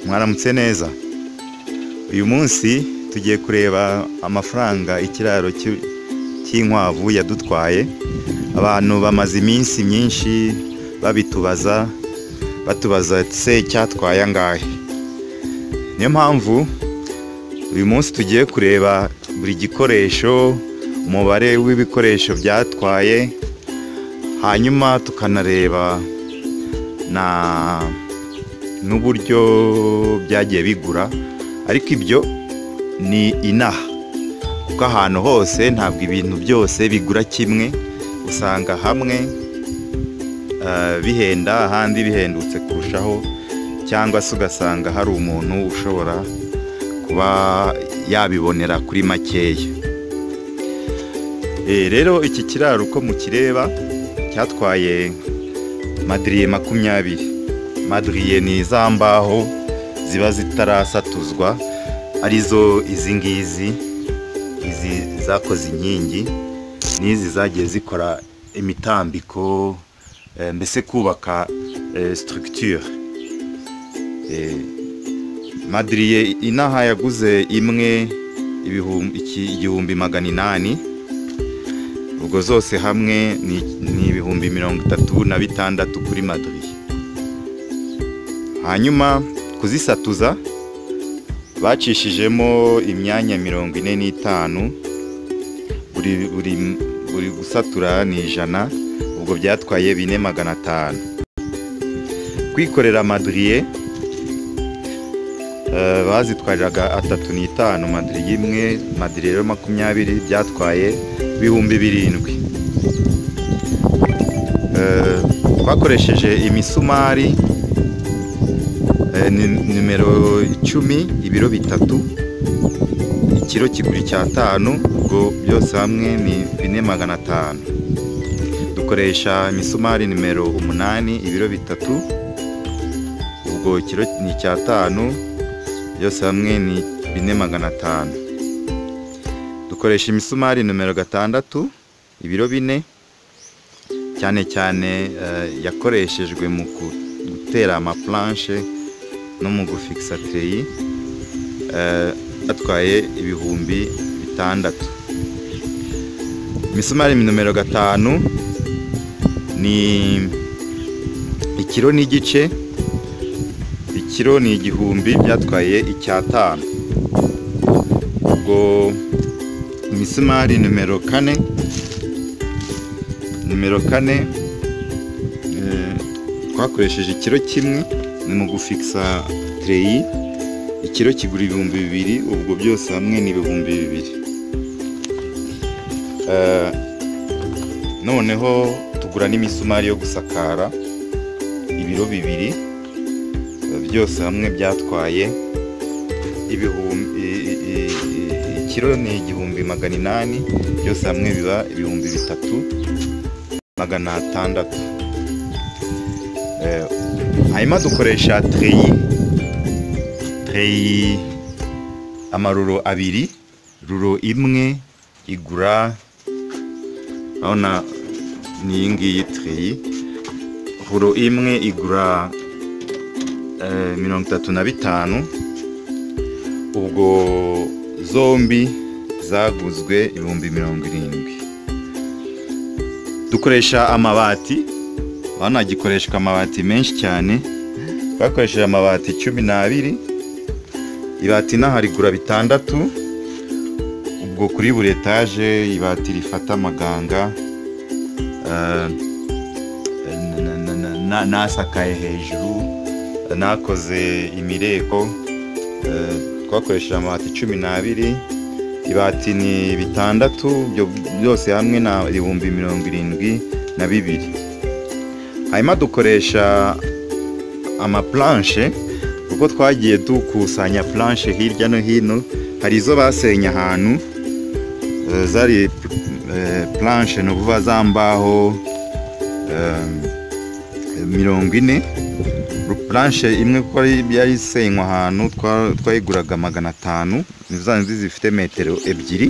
Mwaramutse neza. Uyu munsi tugiye kureba amafaranga ikiraro cy'inkwavu yadutwaye. Abantu bamaze iminsi myinshi babitubaza se cyatwaye angahe. Niyo mpamvu uyu munsi tugiye kureba buri gikoresho, umubare w'ibikoresho byatwaye, hanyuma tukanareba n'uburyo byagiye bigura. Ariko ibyo ni inaha, kuko ahantu hose ntabwo ibintu byose bigura kimwe. Usanga hamwe bihenda, ahandi bihendutse kurushaho, cyangwa se ugasanga hari umuntu ushobora kuba yabibonera kuri makeya. Rero iki kiraro uko mukireba cyatwaye madriye 20. Madriye ni za mbaho ziba zitarasatuzwa, arizo izi ngizi, izi zakoze inkingi, n'izi zagiye zikora imitambiko, mbese kubaka structure. Madriye inaha yaguze imwe 1,800. Ubwo zose hamwe ni 36,000 kuri madriye. Hanyuma kuzisatuza bacishijemo imyanya 45, buri gusatura ni 100. Ubwo byatwaye 4,500. Kwikorera madriye bazitwariraga 3,500 madriye imwe. Madriye 20 byatwaye 7,000. Twakoresheje imisumari nimero 10, ibiro 3. Ikiro kigura 5. Ubwo byose hamwe ni 4,500. Dukoresha imisumari nimero 8, ibiro 3. Ubwo ikiro ni 5. Byose hamwe ni 4,500. Dukoresha imisumari nimero 6, ibiro 4. Cyane cyane yakoreshejwe mu gutera amaplanche no mu gufixa treyi. Atwaye 6,000. Imisumari nimero 5 ni ikiro n'igice. Ikiro ni 1,000, byatwaye 500. Ubwo imisumari nimero 4, twakoresheje ikiro kimwe ni mu gufixa treyi. Ikiro kigura 2,000. Ubwo byose hamwe ni 2,000. Noneho tugura n'imisumari yo gusakara ibiro 2. Byose hamwe byatwaye ikiro ni 1,800. Byose hamwe biba 3,600. Hanyuma dukoresha treyi amaruro 2. Ruro imwe igura, urabona ni iyi ngiyi treyi. Ruro imwe igura 35. Ubwo zombi zaguzwe 70,000. Dukoresha amabati. Hano gikoreshwa amabati menshi cyane. Twakoresheje amabati 12. Ibati naho rigura 6. Ubwo kuri buri etage ibati rifata amaganga nasakaye hejuru, nakoze imireko. Twakoresheje amabati 12. Ibati ni 6. Byose hamwe na 72,000. Hanyuma dukoresha amaplanche, kuko twagiye dukusanya planche hirya no hino. Hari izo basenya ahantu, zari planche no kuva za mbaho 40. Planche imwe ko yari senywa ahantu twayiguraga 500. Nizanzi zifite metero 2.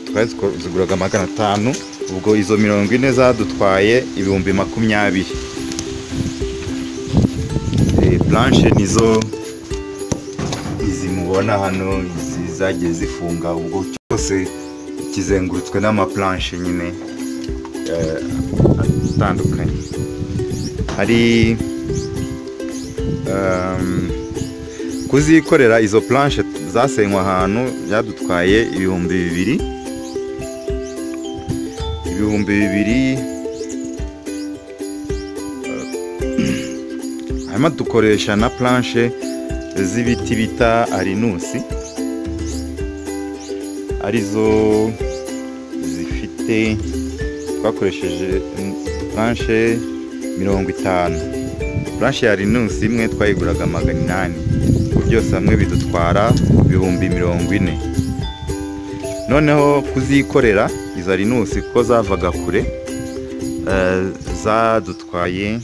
Twaziguraga 500. Ubwo izo 40 zadutwaye 20,000. planche nizo izi mubona hano, izi zagiye zifunga, ubwo cyose kizengurutswe n'amaplanche nyine atandukanye. Hari kuzikorera izo planche zasenywa ahantu byadutwaye ibihumbi bibiri. Hanyuma dukoresha na planche z'ibiti bita arinusi, arizo zifite, twakoresheje planche 50. Planche ya arinusi imwe twayiguraga 800, byose hamwe bidutwara ibihumbi 40. Noneho kuzikorera izo arinusi ko zavaga kure, zadutwaye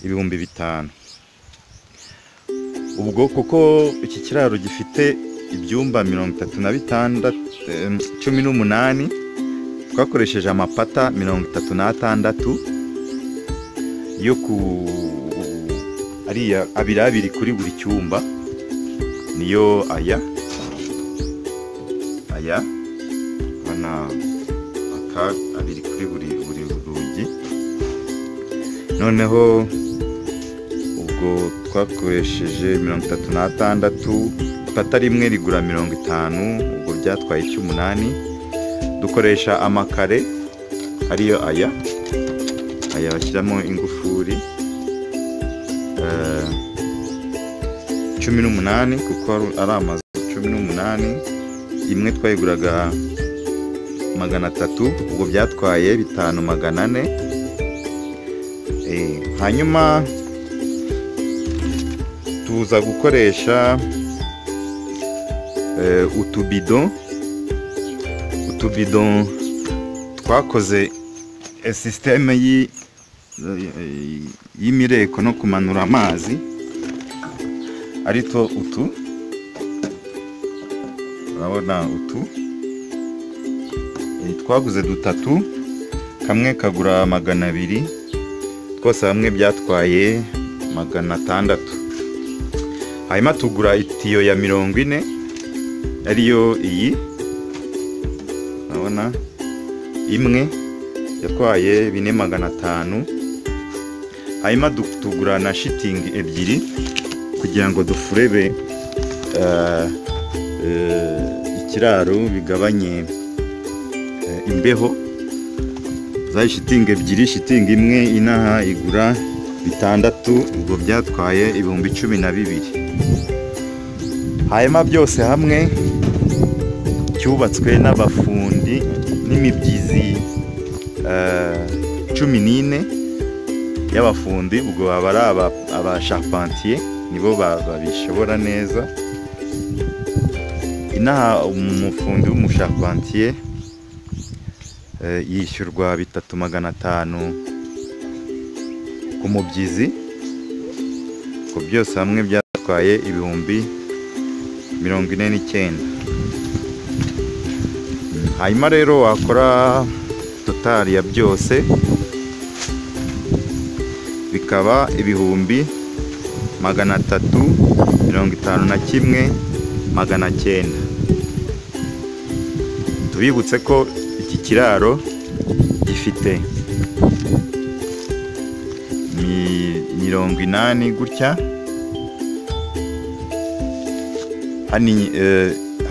ibihumbi 5. Ubwo kuko iki kiraro gifite ibyumba 18, twakoresheje amapata 36 yo ku ariya abiri kuri buri cyumba, niyo aya bana aka abiri kuri buri rugi. Noneho ubwo twakoresheje 36, ipata rimwe rigura 50, ubwo byatwaye 8. Dukoresha amakare ariyo aya bashyiramo ingufuri 18, kuko ari amazu 18. Imwe twayiguraga 300, ubwo byatwaye 5400. Hanyuma tuza gukoresha utubido twakoze systeme y'imireko no kumanura amazi, arito utu urabona twaguze 3, kamwe kagura 200, twose hamwe byatwaye 600. Hanyuma tugura itiyo ya 40, ariyo iyi urabona, imwe yatwaye 4500. Hanyuma tugura na shitingi 2 kugira ngo dufurebe ikiraro, bigabanye imbeho. Za shitingi 2, shitingi imwe inaha igura 6, ubwo byatwaye ibihumbi 12. Hanyuma byose hamwe cyubatswe n'abafundi n'imibyizi 14 y'abafundi, ubwo baba ari abasharpentier, nibo babishobora neza. Inaha umufundi w'umusharpentier yishyurwa 3500 ku mubyizi, ko byose hamwe byatwaye ibihumbi 49. Hanyuma rero wakora total ya byose bikaba ibihumbi 351,900. Tubibutse ko iki kiraro gifite 80 gutya,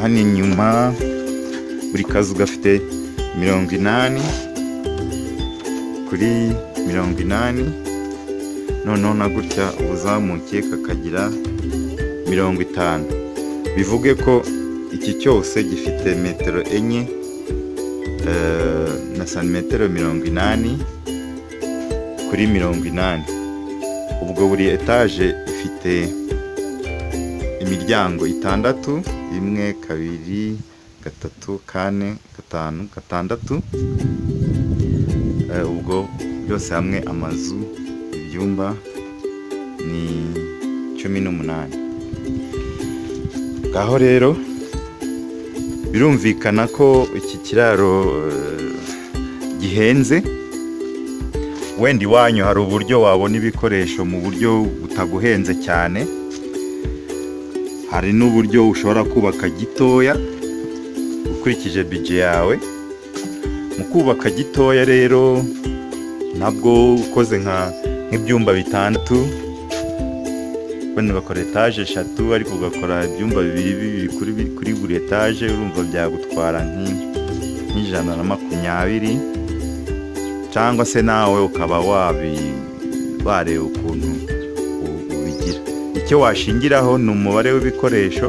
hani inyuma buri kazu gafite 80 kuri 80, noneho na gutya ubuzamuke kakagira 50. Bivuge ko iki cyose gifite metero 4 na santimetero 80 kuri 80. Ubwo buri etage ifite imiryango 6, 1, 2, 3, 4, 5, 6. Ubwo byose hamwe amazu ibyumba ni 18. Ngaho rero birumvikana ko iki kiraro gihenze. wenda iwanyu hari uburyo wabona ibikoresho mu buryo butaguhenze cyane, hari n'uburyo ushobora kubaka gitoya ukurikije budget yawe. Mu kubaka gitoya rero nabwo ukoze nk'ibyumba bitandatu, wenda ugakora etaje 3 ariko ugakora ibyumba bibiri kuri buri etaje, urumva byagutwara nk'J120, cyangwa se nawe ukaba wareba ukuntu ubigira. Icyo washingiraho ni umubare w'ibikoresho,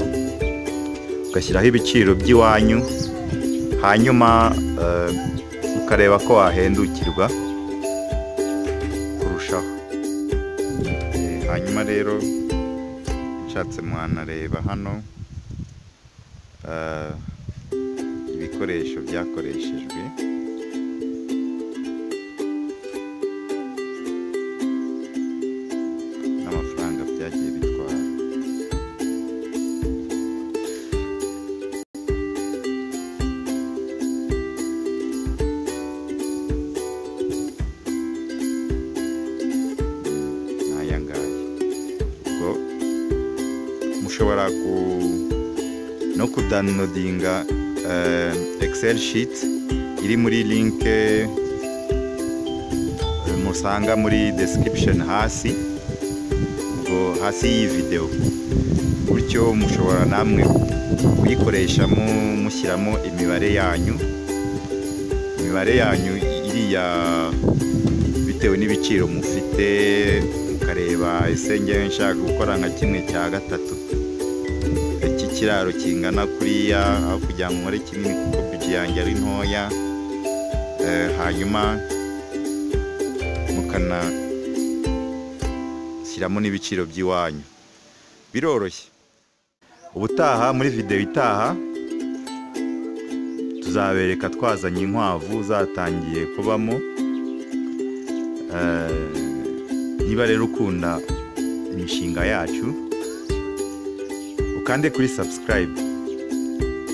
ugashyiraho ibiciro by'iwanyu, hanyuma ukareba ko wahendukirwa kurushaho. Hanyuma rero nshatse mwanareba hano ibikoresho byakoreshejwe n'amafaranga byagiye bitwara. Mushobora no kudownloadinga Excel sheet iri muri link musanga muri description hasi, ubwo hasi y'iyi video, bityo mushobora namwe kuyikoresha mushyiramo imibare yanyu iriya bitewe n'ibiciro mufite, mukareba ese ngewe nshaka gukora nka 1/3 ikiraro kingana kuriya aho kugira ngo nkore kinini kuko budget yanjye ari ntoya. Hanyuma mukanashyiramo n'ibiciro by'iwanyu, biroroshye. Ubutaha muri video itaha tuzabereka twazanye inkwavu zatangiye kubamo. Niba rero ukunda imishinga yacu, ukande kuri subscribe,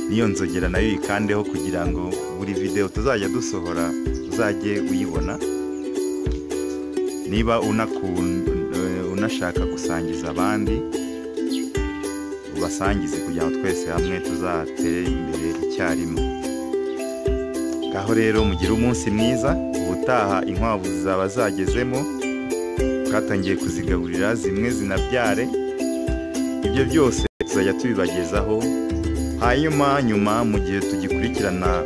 niyo nzogera nayo ikandeho kugira ngo buri video tuzajya dusohora uzajye uyibona. Niba unashaka gusangiza abandi, ubasangize kugira ngo twese hamwe tuzatere imbere icyarimwe. Ngaho rero mugire umunsi mwiza. Ubutaha inkwavu zizaba zagezemo, twatangiye kuzigaburira, zimwe zinabyare. Ibyo byose tuzajya tubibagezaho. Hanyuma nyuma mu gihe tugikurikirana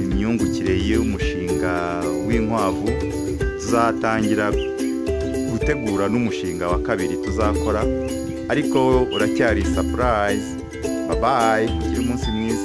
imyungukire y'umushinga w'inkwavu, tuzatangira gutegura n'umushinga wa kabiri tuzakora, ariko uracyari surprise. Bye bye, mugire umunsi mwiza.